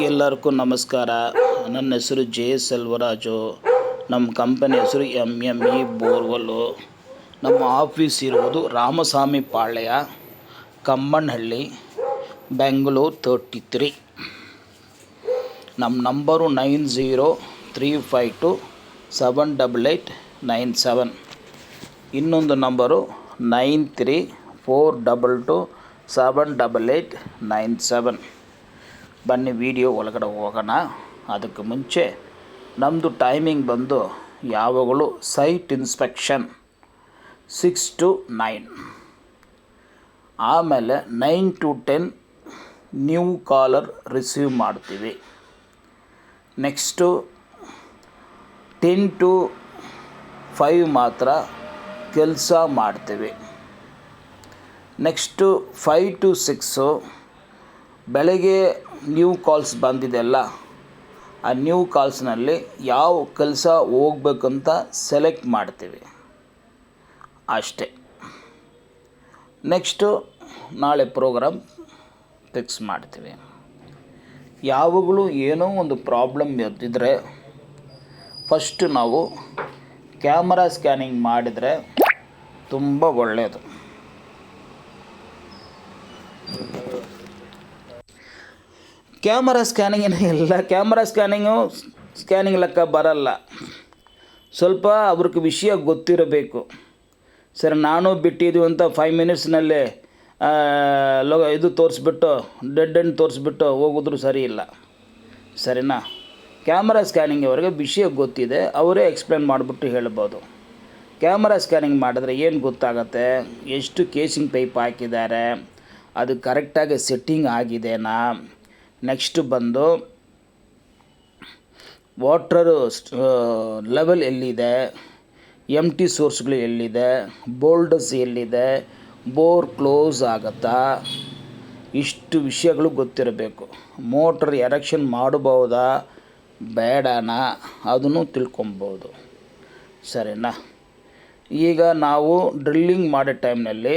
ಎಲ್ಲರಿಗೂ ನಮಸ್ಕಾರ. ನನ್ನ ಹೆಸರು ಜೆ ಸೆಲ್ವರಾಜು. ನಮ್ಮ ಕಂಪನಿ ಹೆಸರು MME ಬೋರ್ವೆಲ್ಲು. ನಮ್ಮ ಆಫೀಸ್ ಇರುವುದು ರಾಮಸ್ವಾಮಿ ಪಾಳ್ಯ, ಕಮ್ಮನಹಳ್ಳಿ, ಬೆಂಗಳೂರು 33. ನಮ್ಮ ನಂಬರು 9035278897. ಇನ್ನೊಂದು ನಂಬರು 9342278897. ಬನ್ನಿ ವಿಡಿಯೋ ಒಳಗಡೆ ಹೋಗೋಣ. ಅದಕ್ಕೆ ಮುಂಚೆ ನಮ್ಮದು ಟೈಮಿಂಗ್ ಬಂದು ಯಾವಾಗಲೂ ಸೈಟ್ ಇನ್ಸ್ಪೆಕ್ಷನ್ 6 to 9, ಆಮೇಲೆ 9 to 10 ನ್ಯೂ ಕಾಲರ್ ರಿಸೀವ್ ಮಾಡ್ತೀವಿ. ನೆಕ್ಸ್ಟು 10 to 5 ಮಾತ್ರ ಕೆಲಸ ಮಾಡ್ತೀವಿ. ನೆಕ್ಸ್ಟು 5 to 6 ಬೆಳಗ್ಗೆ ನ್ಯೂ ಕಾಲ್ಸ್ ಬಂದಿದೆಯಲ್ಲ, ಆ ನ್ಯೂ ಕಾಲ್ಸ್ನಲ್ಲಿ ಯಾವ ಕೆಲಸ ಹೋಗ್ಬೇಕಂತ ಸೆಲೆಕ್ಟ್ ಮಾಡ್ತೀವಿ ಅಷ್ಟೇ. ನೆಕ್ಸ್ಟು ನಾಳೆ ಪ್ರೋಗ್ರಾಮ್ ಫಿಕ್ಸ್ ಮಾಡ್ತೀವಿ. ಯಾವಾಗಲೂ ಏನೋ ಒಂದು ಪ್ರಾಬ್ಲಮ್ ಇರ್ತಿದ್ರೆ ಫಸ್ಟ್ ನಾವು ಕ್ಯಾಮರಾ ಸ್ಕ್ಯಾನಿಂಗ್ ಮಾಡಿದರೆ ತುಂಬ ಒಳ್ಳೆಯದು. ಕ್ಯಾಮರಾ ಸ್ಕ್ಯಾನಿಂಗ್ ಎಲ್ಲ ಕ್ಯಾಮರಾ ಸ್ಕ್ಯಾನಿಂಗ್ ಲೆಕ್ಕ ಬರಲ್ಲ. ಸ್ವಲ್ಪ ಅವ್ರಿಗೆ ವಿಷಯ ಗೊತ್ತಿರಬೇಕು. ಸರ್ ನಾನು ಬಿಟ್ಟಿದ್ದೀವಿ ಅಂತ 5 ಮಿನಿಟ್ಸ್ನಲ್ಲೇ ಇದು ತೋರಿಸ್ಬಿಟ್ಟು ಡೆಡ್ ಎಂಡ್ ತೋರಿಸ್ಬಿಟ್ಟು ಹೋಗಿದ್ರು ಸರಿ ಇಲ್ಲ, ಸರಿನಾ? ಕ್ಯಾಮರಾ ಸ್ಕ್ಯಾನಿಂಗ್ ಅವರಿಗೆ ವಿಷಯ ಗೊತ್ತಿದೆ, ಅವರೇ ಎಕ್ಸ್ಪ್ಲೇನ್ ಮಾಡಿಬಿಟ್ಟು ಹೇಳ್ಬೋದು. ಕ್ಯಾಮರಾ ಸ್ಕ್ಯಾನಿಂಗ್ ಮಾಡಿದ್ರೆ ಏನು ಗೊತ್ತಾಗತ್ತೆ, ಎಷ್ಟು ಕೇಸಿಂಗ್ ಪೈಪ್ ಹಾಕಿದ್ದಾರೆ, ಅದು ಕರೆಕ್ಟಾಗಿ ಸೆಟ್ಟಿಂಗ್ ಆಗಿದೆನಾ, ನೆಕ್ಸ್ಟ್ ಬಂದು ವಾಟರು ಲೆವೆಲ್ ಎಲ್ಲಿದೆ, ಎಂಟಿ ಸೋರ್ಸ್ಗಳು ಎಲ್ಲಿದೆ, ಬೋಲ್ಡಸ್ ಎಲ್ಲಿದೆ, ಬೋರ್ ಕ್ಲೋಸ್ ಆಗುತ್ತಾ, ಇಷ್ಟು ವಿಷಯಗಳು ಗೊತ್ತಿರಬೇಕು. ಮೋಟ್ರ್ ಎರೆಕ್ಷನ್ ಮಾಡಬಹುದಾ ಬೇಡನಾ ಅದನ್ನು ತಿಳ್ಕೊಬೋದು, ಸರಿನಾ? ಈಗ ನಾವು ಡ್ರಿಲ್ಲಿಂಗ್ ಮಾಡೋ ಟೈಮ್ನಲ್ಲಿ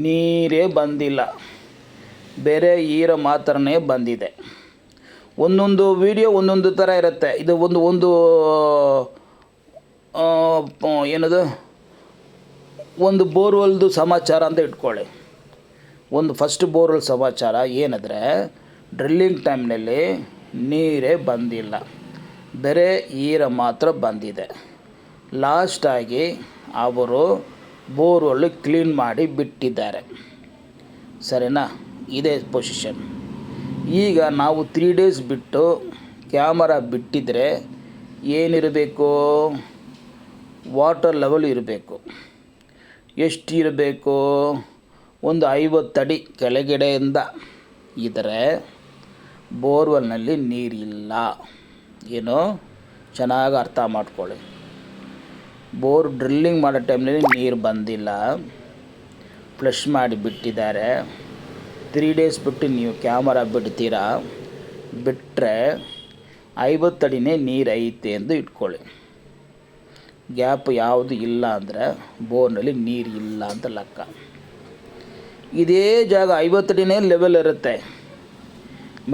ನೀರೇ ಬಂದಿಲ್ಲ, ಬೇರೆ ಈರ ಮಾತ್ರನೇ ಬಂದಿದೆ. ಒಂದೊಂದು ವಿಡಿಯೋ ಒಂದೊಂದು ಥರ ಇರುತ್ತೆ. ಇದು ಒಂದು ಏನದು ಒಂದು ಬೋರ್ವೆಲ್ದು ಸಮಾಚಾರ ಅಂತ ಇಟ್ಕೊಳ್ಳಿ. ಒಂದು ಫಸ್ಟ್ ಬೋರ್ವೆಲ್ ಸಮಾಚಾರ ಏನಂದರೆ, ಡ್ರಿಲ್ಲಿಂಗ್ ಟೈಮ್ನಲ್ಲಿ ನೀರೇ ಬಂದಿಲ್ಲ, ಬೇರೆ ಈರ ಮಾತ್ರ ಬಂದಿದೆ. ಲಾಸ್ಟಾಗಿ ಅವರು ಬೋರ್ವೆಲ್ ಕ್ಲೀನ್ ಮಾಡಿ ಬಿಟ್ಟಿದ್ದಾರೆ, ಸರಿನಾ? ಇದೇ ಪೊಸಿಷನ್. ಈಗ ನಾವು 3 days ಬಿಟ್ಟು ಕ್ಯಾಮರಾ ಬಿಟ್ಟಿದ್ರೆ ಏನಿರಬೇಕು, ವಾಟರ್ ಲೆವೆಲ್ ಇರಬೇಕು. ಎಷ್ಟು ಇರಬೇಕು, ಒಂದು 50 ಅಡಿ ಕೆಳಗಡೆಯಿಂದ ಇದ್ದರೆ ಬೋರ್ವೆಲ್ನಲ್ಲಿ ನೀರಿಲ್ಲ. ಏನೋ ಚೆನ್ನಾಗಿ ಅರ್ಥ ಮಾಡ್ಕೊಳ್ಳಿ. ಬೋರ್ ಡ್ರಿಲ್ಲಿಂಗ್ ಮಾಡೋ ಟೈಮ್ನಲ್ಲಿ ನೀರು ಬಂದಿಲ್ಲ, ಫ್ಲಶ್ ಮಾಡಿ ಬಿಟ್ಟಿದ್ದಾರೆ. 3 days ಬಿಟ್ಟು ನೀವು ಕ್ಯಾಮರಾ ಬಿಡ್ತೀರಾ, ಬಿಟ್ಟರೆ 50 ಅಡಿನೇ ನೀರು ಐತೆ ಎಂದು ಇಟ್ಕೊಳ್ಳಿ. ಗ್ಯಾಪ್ ಯಾವುದು ಇಲ್ಲ ಅಂದರೆ ಬೋರ್ನಲ್ಲಿ ನೀರು ಇಲ್ಲ ಅಂತ ಲೆಕ್ಕ. ಇದೇ ಜಾಗ 50 ಅಡಿನೇ ಲೆವೆಲ್ ಇರುತ್ತೆ,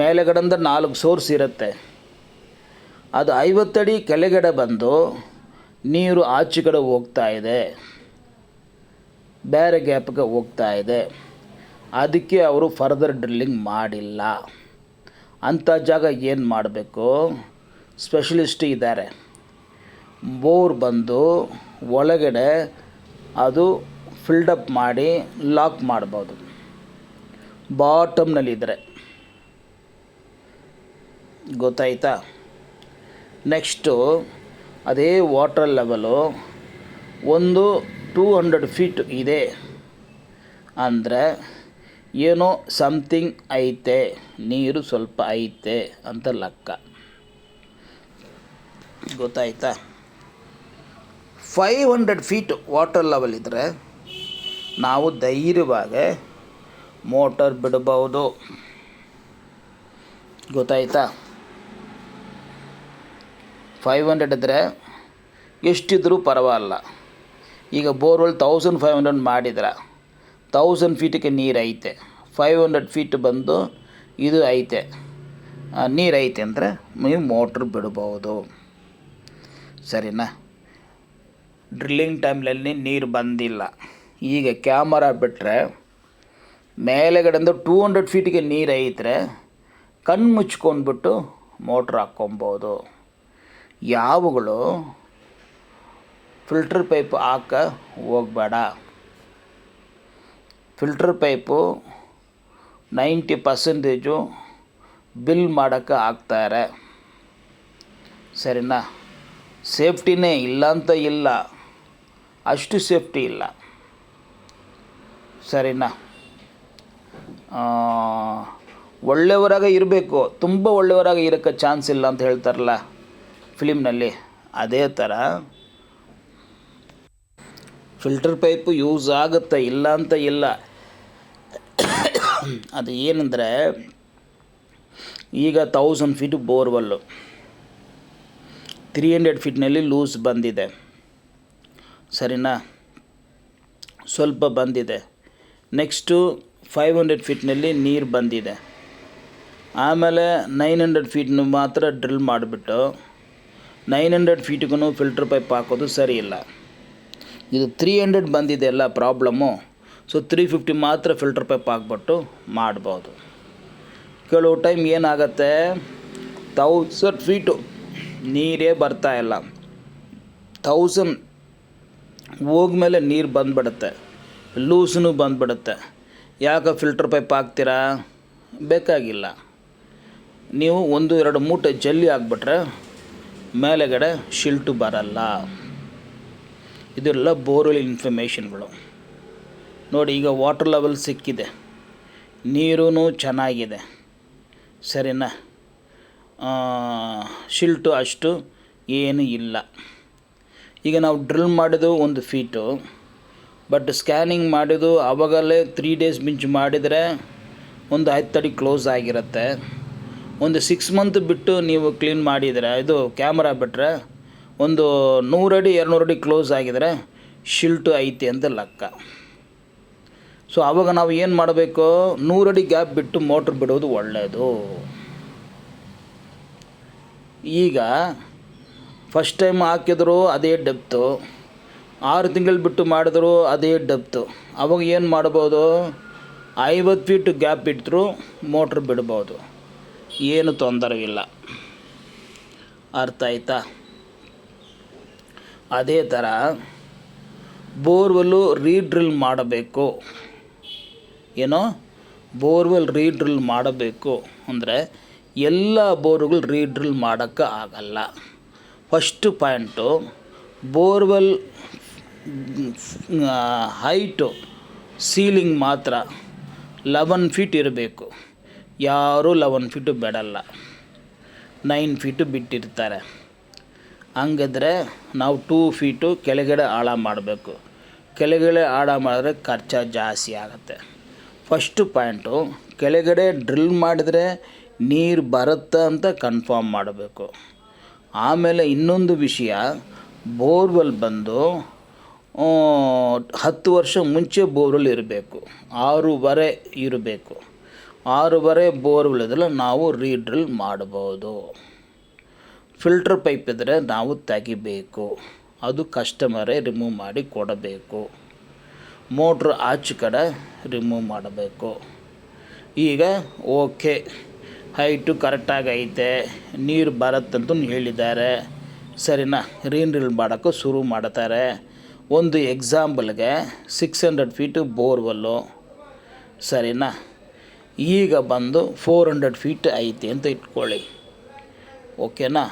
ಮೇಲೆಗಡೆಯಿಂದ 4 ಸೋರ್ಸ್ ಇರುತ್ತೆ. ಅದು 50 ಅಡಿ ಕೆಳಗಡೆ ಬಂದು ನೀರು ಆಚೆ ಕಡೆ ಹೋಗ್ತಾ ಇದೆ, ಬೇರೆ ಗ್ಯಾಪ್ಗೆ ಹೋಗ್ತಾ ಇದೆ. ಅದಕ್ಕೆ ಅವರು ಫರ್ದರ್ ಡ್ರಿಲ್ಲಿಂಗ್ ಮಾಡಿಲ್ಲ. ಅಂಥ ಜಾಗ ಏನು ಮಾಡಬೇಕು, ಸ್ಪೆಷಲಿಸ್ಟ್ ಇದ್ದಾರೆ. ಬೋರ್ ಬಂದು ಒಳಗಡೆ ಅದು ಫಿಲ್ಡಪ್ ಮಾಡಿ ಲಾಕ್ ಮಾಡ್ಬೋದು, ಬಾಟಮ್ನಲ್ಲಿದ್ದರೆ. ಗೊತ್ತಾಯ್ತಾ? ನೆಕ್ಸ್ಟು ಅದೇ ವಾಟರ್ ಲೆವೆಲು ಒಂದು 200 feet ಇದೆ ಅಂದರೆ ಏನೋ ಸಮಥಿಂಗ್ ಐತೆ, ನೀರು ಸ್ವಲ್ಪ ಐತೆ ಅಂತ ಲೆಕ್ಕ. ಗೊತ್ತಾಯ್ತಾ? 500 feet ವಾಟರ್ ಲೆವೆಲ್ ಇದ್ದರೆ ನಾವು ಧೈರ್ಯವಾಗಿ ಮೋಟರ್ ಬಿಡಬಹುದು. ಗೊತ್ತಾಯ್ತಾ? 500 ಇದ್ದರೆ ಎಷ್ಟಿದ್ರೂ ಪರವಾಗಿಲ್ಲ. ಈಗ ಬೋರ್ವೆಲ್ 1500 ಮಾಡಿದ್ರೆ 1000 ಫೀಟಿಗೆ ನೀರು ಐತೆ, 500 ಫೀಟ್ ಬಂದು ಇದು ಐತೆ. ನೀರು ಐತೆ ಅಂದರೆ ನೀವು ಮೋಟ್ರ್ ಬಿಡ್ಬೋದು. ಸರಿನಾ? ಡ್ರಿಲ್ಲಿಂಗ್ ಟೈಮ್ನಲ್ಲಿ ನೀರು ಬಂದಿಲ್ಲ, ಈಗ ಕ್ಯಾಮರಾ ಬಿಟ್ಟರೆ ಮೇಲೆಗಡೆಯಿಂದ 200 ಫೀಟಿಗೆ ನೀರು ಐತ್ರೆ ಕಣ್ಣು ಮುಚ್ಕೊಂಡ್ಬಿಟ್ಟು ಮೋಟ್ರ್ ಹಾಕ್ಕೊಬೋದು. ಯಾವಾಗಲೂ ಫಿಲ್ಟ್ರ್ ಪೈಪ್ ಹೋಗಬೇಡ. ಫಿಲ್ಟ್ರ್ ಪೈಪು 90% ಬಿಲ್ ಮಾಡೋಕ್ಕೆ ಹಾಕ್ತಾರೆ. ಸರಿನಾ? ಸೇಫ್ಟಿನೇ ಇಲ್ಲ ಅಂತ ಇಲ್ಲ, ಅಷ್ಟು ಸೇಫ್ಟಿ ಇಲ್ಲ. ಸರಿನಾ? ಒಳ್ಳೆಯವರಾಗ ಇರಬೇಕು, ತುಂಬ ಒಳ್ಳೆಯವರಾಗ ಇರೋಕ್ಕೆ ಚಾನ್ಸ್ ಇಲ್ಲ ಅಂತ ಹೇಳ್ತಾರಲ್ಲ ಫಿಲಿಮ್ನಲ್ಲಿ, ಅದೇ ಥರ ಫಿಲ್ಟರ್ ಪೈಪು ಯೂಸ್ ಆಗುತ್ತೆ, ಇಲ್ಲ ಅಂತ ಇಲ್ಲ. ಅದು ಏನಂದರೆ, ಈಗ 1000 ಫೀಟ್ ಬೋರ್ವೆಲ್ಲು 300 ಫೀಟ್ನಲ್ಲಿ ಲೂಸ್ ಬಂದಿದೆ. ಸರಿನಾ? ಸ್ವಲ್ಪ ಬಂದಿದೆ. ನೆಕ್ಸ್ಟು 500 ಫೀಟ್ನಲ್ಲಿ ನೀರು ಬಂದಿದೆ. ಆಮೇಲೆ 900 ಫೀಟ್ನು ಮಾತ್ರ ಡ್ರಿಲ್ ಮಾಡಿಬಿಟ್ಟು 900 ಫೀಟ್ಗೂ ಫಿಲ್ಟರ್ ಪೈಪ್ ಹಾಕೋದು ಸರಿ ಇಲ್ಲ. ಇದು 300 ಬಂದಿದೆ ಅಲ್ಲ ಪ್ರಾಬ್ಲಮ್ಮು. ಸೊ 350 ಮಾತ್ರ ಫಿಲ್ಟರ್ ಪೈಪ್ ಹಾಕ್ಬಿಟ್ಟು ಮಾಡ್ಬೋದು. ಕೆಲವು ಟೈಮ್ ಏನಾಗುತ್ತೆ, 1000 ಫೀಟು ನೀರೇ ಬರ್ತಾಯಿಲ್ಲ, 1000 ಹೋಗ್ಮೇಲೆ ನೀರು ಬಂದುಬಿಡುತ್ತೆ, ಲೂಸೂ ಬಂದುಬಿಡುತ್ತೆ. ಯಾಕೆ ಫಿಲ್ಟರ್ ಪೈಪ್ ಹಾಕ್ತೀರಾ? ಬೇಕಾಗಿಲ್ಲ. ನೀವು 1-2 ಮೂಟೆ ಜಲ್ಲಿ ಹಾಕ್ಬಿಟ್ರೆ ಮೇಲೆಗಡೆ ಶಿಲ್ಟು ಬರಲ್ಲ. ಇದೆಲ್ಲ ಬೋರ್ವೆಲ್ ಇನ್ಫಾರ್ಮೇಷನ್ಗಳು. ನೋಡಿ, ಈಗ ವಾಟರ್ ಲೆವೆಲ್ ಸಿಕ್ಕಿದೆ, ನೀರೂ ಚೆನ್ನಾಗಿದೆ. ಸರಿನಾ? ಶಿಲ್ಟು ಅಷ್ಟು ಏನು ಇಲ್ಲ. ಈಗ ನಾವು ಡ್ರಿಲ್ ಮಾಡಿದ್ದು 1 ಫೀಟು, ಬಟ್ ಸ್ಕ್ಯಾನಿಂಗ್ ಮಾಡಿದ್ದು ಆವಾಗಲೇ 3 ಡೇಸ್ ಮಿಂಚು ಮಾಡಿದರೆ ಒಂದು 10 ಅಡಿ ಕ್ಲೋಸ್ ಆಗಿರುತ್ತೆ. ಒಂದು 6 ಮಂತ್ ಬಿಟ್ಟು ನೀವು ಕ್ಲೀನ್ ಮಾಡಿದರೆ, ಇದು ಕ್ಯಾಮ್ರಾ ಬಿಟ್ಟರೆ ಒಂದು 100 ಅಡಿ 200 ಅಡಿ ಕ್ಲೋಸ್ ಆಗಿದರೆ ಶಿಲ್ಟು ಐತಿ ಅಂತ ಲೆಕ್ಕ. ಸೊ ಆವಾಗ ನಾವು ಏನು ಮಾಡಬೇಕು, 100 ಅಡಿ ಗ್ಯಾಪ್ ಬಿಟ್ಟು ಮೋಟ್ರ್ ಬಿಡೋದು ಒಳ್ಳೆಯದು. ಈಗ ಫಸ್ಟ್ ಟೈಮ್ ಹಾಕಿದ್ರು ಅದೇ ಡೆಪ್ತು, 6 ತಿಂಗಳು ಬಿಟ್ಟು ಮಾಡಿದ್ರು ಅದೇ ಡೆಪ್ತು. ಅವಾಗ ಏನು ಮಾಡ್ಬೋದು, 50 ಫೀಟ್ ಗ್ಯಾಪ್ ಬಿಟ್ಟರು ಮೋಟ್ರ್ ಬಿಡ್ಬೋದು, ಏನು ತೊಂದರೆ ಇಲ್ಲ. ಅರ್ಥ ಆಯ್ತಾ? ಅದೇ ಥರ ಬೋರ್ವೆಲ್ಲು ರೀಡ್ರಿಲ್ ಮಾಡಬೇಕು. ಏನೋ ಬೋರ್ವೆಲ್ ರೀಡ್ರಿಲ್ ಮಾಡಬೇಕು ಅಂದರೆ ಎಲ್ಲ ಬೋರ್ಗಳು ರೀಡ್ರಿಲ್ ಮಾಡೋಕ್ಕೆ ಆಗಲ್ಲ. First point, borewell height ceiling ಮಾತ್ರ 11 ಫೀಟ್ ಇರಬೇಕು. ಯಾರೂ 11 ಫೀಟು ಬಿಡಲ್ಲ, 9 ಫೀಟು ಬಿಟ್ಟಿರ್ತಾರೆ. ಹಂಗಿದ್ರೆ ನಾವು 2 ಫೀಟು ಕೆಳಗಡೆ ಆಳ ಮಾಡಬೇಕು. ಕೆಳಗಡೆ ಆಳ ಮಾಡಿದ್ರೆ ಖರ್ಚು ಜಾಸ್ತಿ ಆಗುತ್ತೆ. ಫಸ್ಟು ಪಾಯಿಂಟು, ಕೆಳಗಡೆ ಡ್ರಿಲ್ ಮಾಡಿದರೆ ನೀರು ಬರುತ್ತಾ ಅಂತ ಕನ್ಫರ್ಮ್ ಮಾಡಬೇಕು. ಆಮೇಲೆ ಇನ್ನೊಂದು ವಿಷಯ, ಬೋರ್ವೆಲ್ ಬಂದು 10 ವರ್ಷ ಮುಂಚೆ ಬೋರ್ವೆಲ್ ಇರಬೇಕು, 6.5 ಇರಬೇಕು. 6.5 ಬೋರ್ವೆಲ್ ಇದ್ದರೆ ನಾವು ರೀಡ್ರಿಲ್ ಮಾಡ್ಬೋದು. ಫಿಲ್ಟರ್ ಪೈಪ್ ಇದ್ದರೆ ನಾವು ತೆಗಿಬೇಕು, ಅದು ಕಸ್ಟಮರೇ ರಿಮೂವ್ ಮಾಡಿ ಕೊಡಬೇಕು. ಮೋಟ್ರ್ ಆಚೆ ಕಡೆ ರಿಮೂವ್ ಮಾಡಬೇಕು. ಈಗ ಓಕೆ, ಹೈಟು ಕರೆಕ್ಟಾಗಿ ಐತೆ, ನೀರು ಬರುತ್ತಂತೂ ಹೇಳಿದ್ದಾರೆ. ಸರಿನಾ? ರೀಡ್ರಿಲ್ ಮಾಡೋಕ್ಕೂ ಶುರು ಮಾಡ್ತಾರೆ. ಒಂದು ಎಕ್ಸಾಂಪಲ್ಗೆ 600 ಫೀಟು ಬೋರ್ವೆಲ್ಲು. ಸರಿನಾ? ಈಗ ಬಂದು 400 ಫೀಟ್ ಐತಿ ಅಂತ ಇಟ್ಕೊಳ್ಳಿ. ಓಕೆನಾ?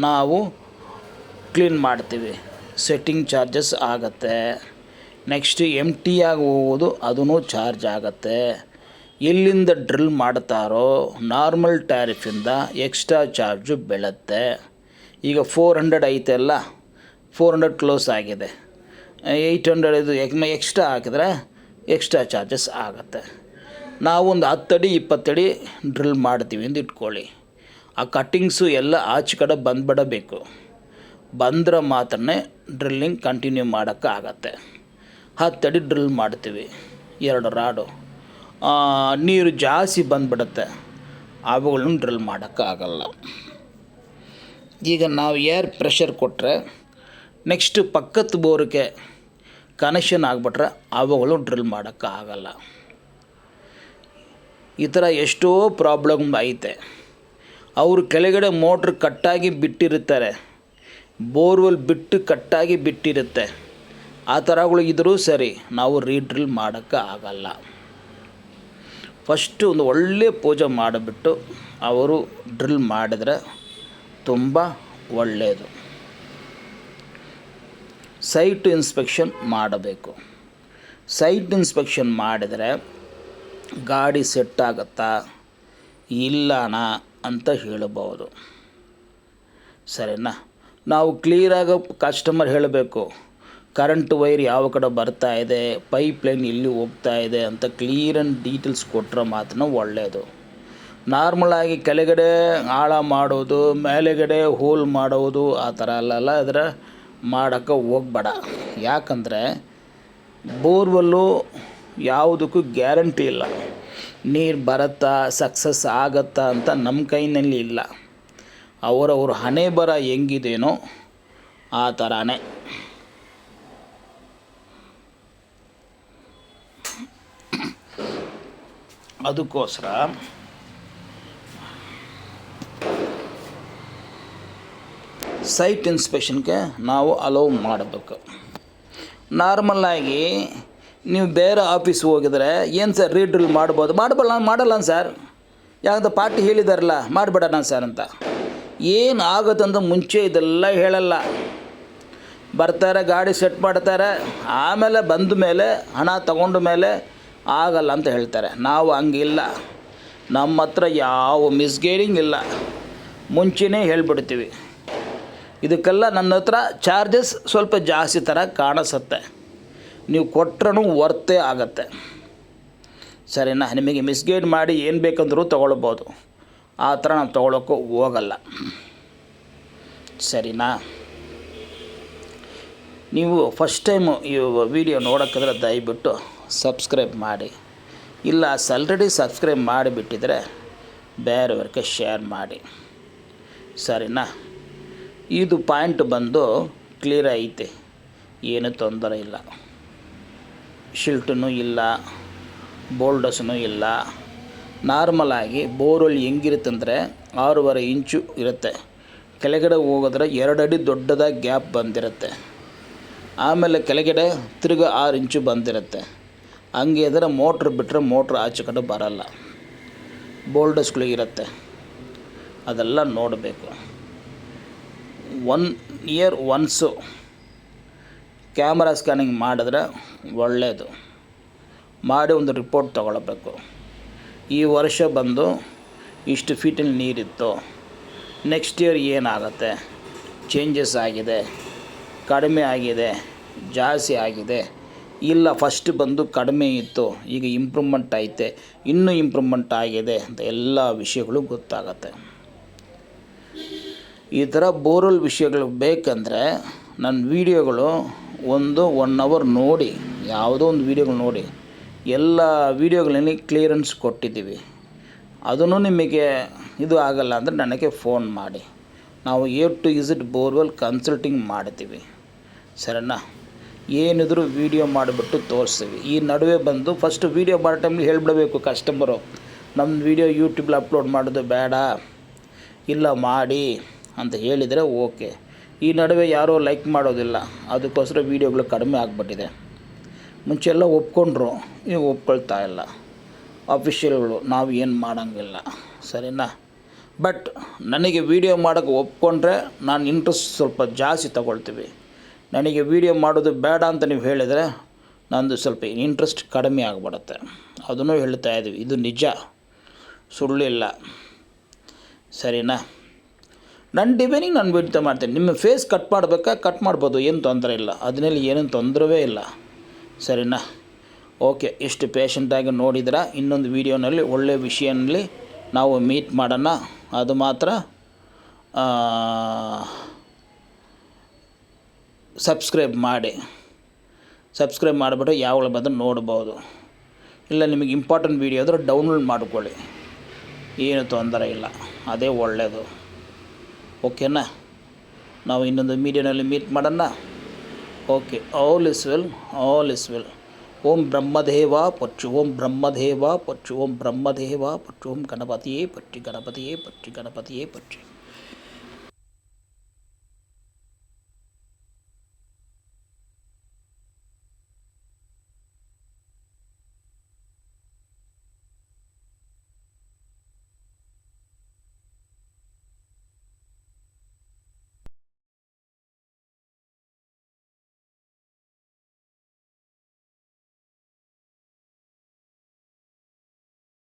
ನಾವು ಕ್ಲೀನ್ ಮಾಡ್ತೀವಿ, ಸೆಟ್ಟಿಂಗ್ ಚಾರ್ಜಸ್ ಆಗುತ್ತೆ. ನೆಕ್ಸ್ಟ್ ಎಂಟಿಯಾಗಿ ಹೋಗೋದು, ಅದೂ ಚಾರ್ಜ್ ಆಗುತ್ತೆ. ಎಲ್ಲಿಂದ ಡ್ರಿಲ್ ಮಾಡ್ತಾರೋ ನಾರ್ಮಲ್ ಟ್ಯಾರಿಫಿಂದ ಎಕ್ಸ್ಟ್ರಾ ಚಾರ್ಜು ಬೀಳುತ್ತೆ. ಈಗ 400 ಐತೆಲ್ಲ, 400 ಕ್ಲೋಸ್ ಆಗಿದೆ, 800 ಇದು ಎಕ್ಸ್ಟ್ರಾ ಹಾಕಿದ್ರೆ ಎಕ್ಸ್ಟ್ರಾ ಚಾರ್ಜಸ್ ಆಗುತ್ತೆ. ನಾವೊಂದು 10 ಅಡಿ 20 ಅಡಿ ಡ್ರಿಲ್ ಮಾಡ್ತೀವಿ ಅಂತ ಇಟ್ಕೊಳ್ಳಿ. ಆ ಕಟ್ಟಿಂಗ್ಸು ಎಲ್ಲ ಆಚೆ ಕಡೆ ಬಂದುಬಿಡಬೇಕು. ಬಂದರೆ ಮಾತ್ರ ಡ್ರಿಲ್ಲಿಂಗ್ ಕಂಟಿನ್ಯೂ ಮಾಡೋಕ್ಕಾಗತ್ತೆ. 10 ಅಡಿ ಡ್ರಿಲ್ ಮಾಡ್ತೀವಿ, 2 ರಾಡು, ನೀರು ಜಾಸ್ತಿ ಬಂದುಬಿಡುತ್ತೆ. ಅವುಗಳನ್ನು ಡ್ರಿಲ್ ಮಾಡೋಕ್ಕಾಗಲ್ಲ. ಈಗ ನಾವು ಏರ್ ಪ್ರೆಷರ್ ಕೊಟ್ಟರೆ ನೆಕ್ಸ್ಟ್ ಪಕ್ಕದ ಬೋರ್ಗೆ ಕನೆಕ್ಷನ್ ಆಗಿಬಿಟ್ರೆ ಅವುಗಳು ಡ್ರಿಲ್ ಮಾಡೋಕ್ಕಾಗಲ್ಲ. ಈ ಥರ ಎಷ್ಟೋ ಪ್ರಾಬ್ಲಮ್ ಐತೆ. ಅವರು ಕೆಳಗಡೆ ಮೋಟ್ರ್ ಕಟ್ಟಾಗಿ ಬಿಟ್ಟಿರುತ್ತಾರೆ, ಬೋರ್ವೆಲ್ ಬಿಟ್ಟು ಕಟ್ಟಾಗಿ ಬಿಟ್ಟಿರುತ್ತೆ. ಆ ಥರಗಳು ಇದ್ದರೂ ಸರಿ ನಾವು ರೀಡ್ರಿಲ್ ಮಾಡೋಕ್ಕೆ ಆಗಲ್ಲ. ಫಸ್ಟು ಒಂದು ಒಳ್ಳೆಯ ಪೂಜೆ ಮಾಡಿಬಿಟ್ಟು ಅವರು ಡ್ರಿಲ್ ಮಾಡಿದರೆ ತುಂಬ ಒಳ್ಳೆಯದು. ಸೈಟ್ ಇನ್ಸ್ಪೆಕ್ಷನ್ ಮಾಡಬೇಕು. ಸೈಟ್ ಇನ್ಸ್ಪೆಕ್ಷನ್ ಮಾಡಿದರೆ ಗಾಡಿ ಸೆಟ್ ಆಗುತ್ತಾ ಇಲ್ಲನಾ ಅಂತ ಹೇಳಬಹುದು. ಸರಿನಾ? ನಾವು ಕ್ಲಿಯರಾಗಿ ಕಸ್ಟಮರ್ ಹೇಳಬೇಕು. ಕರೆಂಟ್ ವೈರ್ ಯಾವ ಕಡೆ ಬರ್ತಾ ಇದೆ, ಪೈಪ್ ಲೈನ್ ಎಲ್ಲಿ ಹೋಗ್ತಾ ಇದೆ ಅಂತ ಕ್ಲಿಯರ್ ಆ್ಯಂಡ್ ಡೀಟೇಲ್ಸ್ ಕೊಟ್ಟರೆ ಮಾತ್ರ ಒಳ್ಳೆಯದು. ನಾರ್ಮಲಾಗಿ ಕೆಳಗಡೆ ಆಳ ಮಾಡೋದು, ಮೇಲೆಗಡೆ ಹೋಲ್ ಮಾಡೋದು ಆ ಥರ ಅಲ್ಲೆಲ್ಲ ಇದ್ರೆ ಮಾಡೋಕ್ಕೆ ಹೋಗ್ಬೇಡ. ಯಾಕಂದರೆ ಬೋರ್ವೆಲ್ಲು ಯಾವುದಕ್ಕೂ ಗ್ಯಾರಂಟಿ ಇಲ್ಲ. ನೀರು ಬರುತ್ತಾ ಸಕ್ಸಸ್ ಆಗತ್ತಾ ಅಂತ ನಮ್ಮ ಕೈನಲ್ಲಿ ಇಲ್ಲ. ಅವರವ್ರ ಹಣೆ ಬರ ಹೆಂಗಿದೇನೋ ಆ ಥರನೇ. ಅದಕ್ಕೋಸ್ಕರ ಸೈಟ್ ಇನ್ಸ್ಪೆಕ್ಷನ್ಗೆ ನಾವು ಅಲೌ ಮಾಡಬೇಕು. ನಾರ್ಮಲ್ಲಾಗಿ ನೀವು ಬೇರೆ ಆಫೀಸ್ ಹೋಗಿದರೆ ಏನು ಸರ್ ರೀಡ್ರಿಲ್ ಮಾಡ್ಬೋದು, ಮಾಡಲ್ಲ ಸರ್, ಯಾಕಂತ ಪಾರ್ಟಿ ಹೇಳಿದಾರಲ್ಲ ಮಾಡಿಬಿಡೋಣ ಸರ್ ಅಂತ. ಏನು ಆಗೋದಂತ ಮುಂಚೆ ಇದೆಲ್ಲ ಹೇಳಲ್ಲ. ಬರ್ತಾರೆ, ಗಾಡಿ ಸೆಟ್ ಮಾಡ್ತಾರೆ, ಆಮೇಲೆ ಬಂದ ಮೇಲೆ ಹಣ ತಗೊಂಡ ಮೇಲೆ ಆಗಲ್ಲ ಅಂತ ಹೇಳ್ತಾರೆ. ನಾವು ಹಂಗಿಲ್ಲ, ನಮ್ಮ ಹತ್ರ ಯಾವ ಮಿಸ್ಗೈಡಿಂಗ್ ಇಲ್ಲ, ಮುಂಚೆನೇ ಹೇಳಿಬಿಡ್ತೀವಿ. ಇದಕ್ಕೆಲ್ಲ ನನ್ನ ಹತ್ರ ಚಾರ್ಜಸ್ ಸ್ವಲ್ಪ ಜಾಸ್ತಿ ಥರ ಕಾಣಿಸುತ್ತೆ, ನೀವು ಕೊಟ್ರೂ ವರ್ತೇ ಆಗತ್ತೆ. ಸರಿನಾ? ನಿಮಗೆ ಮಿಸ್ಗೈಡ್ ಮಾಡಿ ಏನು ಬೇಕಂದ್ರೂ ತೊಗೊಳ್ಬೋದು, ಆ ಥರ ನಾವು ತೊಗೊಳಕ್ಕೂ ಹೋಗಲ್ಲ. ಸರಿನಾ? ನೀವು ಫಸ್ಟ್ ಟೈಮು ಈ ವಿಡಿಯೋ ನೋಡೋಕ್ಕಾದ್ರೆ ದಯವಿಟ್ಟು ಸಬ್ಸ್ಕ್ರೈಬ್ ಮಾಡಿ. ಇಲ್ಲ ಆಲ್ರೆಡಿ ಸಬ್ಸ್ಕ್ರೈಬ್ ಮಾಡಿಬಿಟ್ಟಿದ್ರೆ ಬೇರೆಯವ್ರಿಗೆ ಶೇರ್ ಮಾಡಿ. ಸರಿನಾ? ಇದು ಪಾಯಿಂಟ್ ಬಂದು ಕ್ಲಿಯರ್ ಐತೆ, ಏನೂ ತೊಂದರೆ ಇಲ್ಲ. ಶಿಲ್ಟೂ ಇಲ್ಲ, ಬೋಲ್ಡಸ್ನೂ ಇಲ್ಲ. ನಾರ್ಮಲಾಗಿ ಬೋರ್ವೆಲ್ ಹೆಂಗಿರುತ್ತಂದರೆ 6.5 ಇಂಚು ಇರುತ್ತೆ. ಕೆಳಗಡೆ ಹೋಗಿದ್ರೆ 2 ಅಡಿ ದೊಡ್ಡದಾಗಿ ಗ್ಯಾಪ್ ಬಂದಿರುತ್ತೆ. ಆಮೇಲೆ ಕೆಳಗಡೆ ತಿರ್ಗಿ 6 ಇಂಚು ಬಂದಿರುತ್ತೆ. ಹಂಗೆ ಇದ್ರೆ ಮೋಟ್ರ್ ಬಿಟ್ಟರೆ ಮೋಟ್ರ್ ಆಚೆ ಕಡೆ ಬರಲ್ಲ. ಬೋಲ್ಡಸ್ಗಳು ಇರುತ್ತೆ, ಅದೆಲ್ಲ ನೋಡಬೇಕು. 1 ಇಯರ್ ಒನ್ಸು ಕ್ಯಾಮರಾ ಸ್ಕ್ಯಾನಿಂಗ್ ಮಾಡಿದ್ರೆ ಒಳ್ಳೆಯದು. ಮಾಡಿ ಒಂದು ರಿಪೋರ್ಟ್ ತಗೊಳ್ಬೇಕು. ಈ ವರ್ಷ ಬಂದು ಇಷ್ಟು ಫೀಟಲ್ಲಿ ನೀರಿತ್ತು, ನೆಕ್ಸ್ಟ್ ಇಯರ್ ಏನಾಗುತ್ತೆ, ಚೇಂಜಸ್ ಆಗಿದೆ, ಕಡಿಮೆ ಆಗಿದೆ, ಜಾಸ್ತಿ ಆಗಿದೆ, ಇಲ್ಲ ಫಸ್ಟ್ ಬಂದು ಕಡಿಮೆ ಇತ್ತು, ಈಗ ಇಂಪ್ರೂವ್ಮೆಂಟ್ ಐತೆ, ಇನ್ನೂ ಇಂಪ್ರೂವ್ಮೆಂಟ್ ಆಗಿದೆ ಅಂತ ಎಲ್ಲ ವಿಷಯಗಳು ಗೊತ್ತಾಗತ್ತೆ. ಈ ಥರ ಬೋರ್ವೆಲ್ ವಿಷಯಗಳು ಬೇಕಂದರೆ ನನ್ನ ವೀಡಿಯೋಗಳು 1 ಅವರ್ ನೋಡಿ, ಯಾವುದೋ ಒಂದು ವೀಡಿಯೋಗಳು ನೋಡಿ, ಎಲ್ಲ ವೀಡಿಯೋಗಳಲ್ಲಿ ಕ್ಲಿಯರೆನ್ಸ್ ಕೊಟ್ಟಿದ್ದೀವಿ. ಅದನ್ನು ನಿಮಗೆ ಇದು ಆಗಲ್ಲ ಅಂದರೆ ನನಗೆ ಫೋನ್ ಮಾಡಿ, ನಾವು A to Z borewell consulting ಮಾಡ್ತೀವಿ. ಸರಿನಾ? ಏನಿದ್ರು ವೀಡಿಯೋ ಮಾಡಿಬಿಟ್ಟು ತೋರಿಸ್ತೀವಿ. ಈ ನಡುವೆ ಬಂದು ಫಸ್ಟ್ ವೀಡಿಯೋ ಮಾಡೋ ಟೈಮಲ್ಲಿ ಹೇಳಿಬಿಡಬೇಕು ಕಸ್ಟಮರು, ನಮ್ಮ ವೀಡಿಯೋ ಯೂಟ್ಯೂಬಲ್ಲಿ ಅಪ್ಲೋಡ್ ಮಾಡೋದು ಬೇಡ, ಇಲ್ಲ ಮಾಡಿ ಅಂತ ಹೇಳಿದರೆ ಓಕೆ. ಈ ನಡುವೆ ಯಾರೂ ಲೈಕ್ ಮಾಡೋದಿಲ್ಲ, ಅದಕ್ಕೋಸ್ಕರ ವೀಡಿಯೋಗಳು ಕಡಿಮೆ ಆಗಿಬಿಟ್ಟಿದೆ. ಮುಂಚೆಲ್ಲ ಒಪ್ಕೊಂಡ್ರು, ಈಗ ಒಪ್ಕೊಳ್ತಾ ಇಲ್ಲ ಅಫಿಷಿಯಲ್ಗಳು, ನಾವು ಏನು ಮಾಡೋಂಗಿಲ್ಲ. ಸರಿನಾ? ಬಟ್ ನನಗೆ ವೀಡಿಯೋ ಮಾಡೋಕ್ಕೆ ಒಪ್ಕೊಂಡ್ರೆ ನಾನು ಇಂಟ್ರೆಸ್ಟ್ ಸ್ವಲ್ಪ ಜಾಸ್ತಿ ತಗೊಳ್ತೀವಿ. ನನಗೆ ವೀಡಿಯೋ ಮಾಡೋದು ಬೇಡ ಅಂತ ನೀವು ಹೇಳಿದರೆ ನಂದು ಸ್ವಲ್ಪ ಇಂಟ್ರೆಸ್ಟ್ ಕಡಿಮೆ ಆಗಿಬಿಡುತ್ತೆ. ಅದನ್ನು ಹೇಳ್ತಾ ಇದ್ದೀವಿ, ಇದು ನಿಜ, ಸುಳ್ಳಿಲ್ಲ. ಸರಿನಾ? ನನ್ನ ಡಿಸೈನಿಂಗ್ ನಾನು ವಿಡಿಯೋ ಮಾಡ್ತೀನಿ. ನಿಮ್ಮ ಫೇಸ್ ಕಟ್ ಮಾಡಬೇಕಾ ಕಟ್ ಮಾಡ್ಬೋದು, ಏನು ತೊಂದರೆ ಇಲ್ಲ, ಅದರಲ್ಲಿ ಏನೇನು ತೊಂದರೆವೇ ಇಲ್ಲ. ಸರಿನಾ? ಓಕೆ, ಎಷ್ಟು ಪೇಷಂಟಾಗಿ ನೋಡಿದ್ರೆ ಇನ್ನೊಂದು ವೀಡಿಯೋನಲ್ಲಿ ಒಳ್ಳೆಯ ವಿಷಯದಲ್ಲಿ ನಾವು ಮೀಟ್ ಮಾಡೋಣ. ಅದು ಮಾತ್ರ ಸಬ್ಸ್ಕ್ರೈಬ್ ಮಾಡಿ. ಸಬ್ಸ್ಕ್ರೈಬ್ ಮಾಡಿಬಿಟ್ಟು ಯಾವಾಗಲೂ ಬಂದು ನೋಡ್ಬೋದು. ಇಲ್ಲ ನಿಮಗೆ ಇಂಪಾರ್ಟೆಂಟ್ ವೀಡಿಯೋ ಆದರೆ ಡೌನ್ಲೋಡ್ ಮಾಡ್ಕೊಳ್ಳಿ. ಏನು ತೊಂದರೆ ಇಲ್ಲ, ಅದೇ ಒಳ್ಳೆಯದು. ಓಕೆನಾ? ನಾವು ಇನ್ನೊಂದು ಮೀಡಿಯಾನಲ್ಲಿ ಮೀಟ್ ಮಾಡೋಣ. Okay, all is well, all is well. Om Brahmadeva ಪಚ್ಚು, ಓಂ ಬ್ರಹ್ಮದೇವ ಪಚ್ಚು, ಓಂ ಬ್ರಹ್ಮದೇವ ಪಚ್ಚು, ಓಂ ಗಣಪತಿಯೇ ಪಚ್ಚಿ, ಗಣಪತಿಯೇ ಪಚ್ಚಿ, ಗಣಪತಿಯೇ ಪಚ್ಚಿ.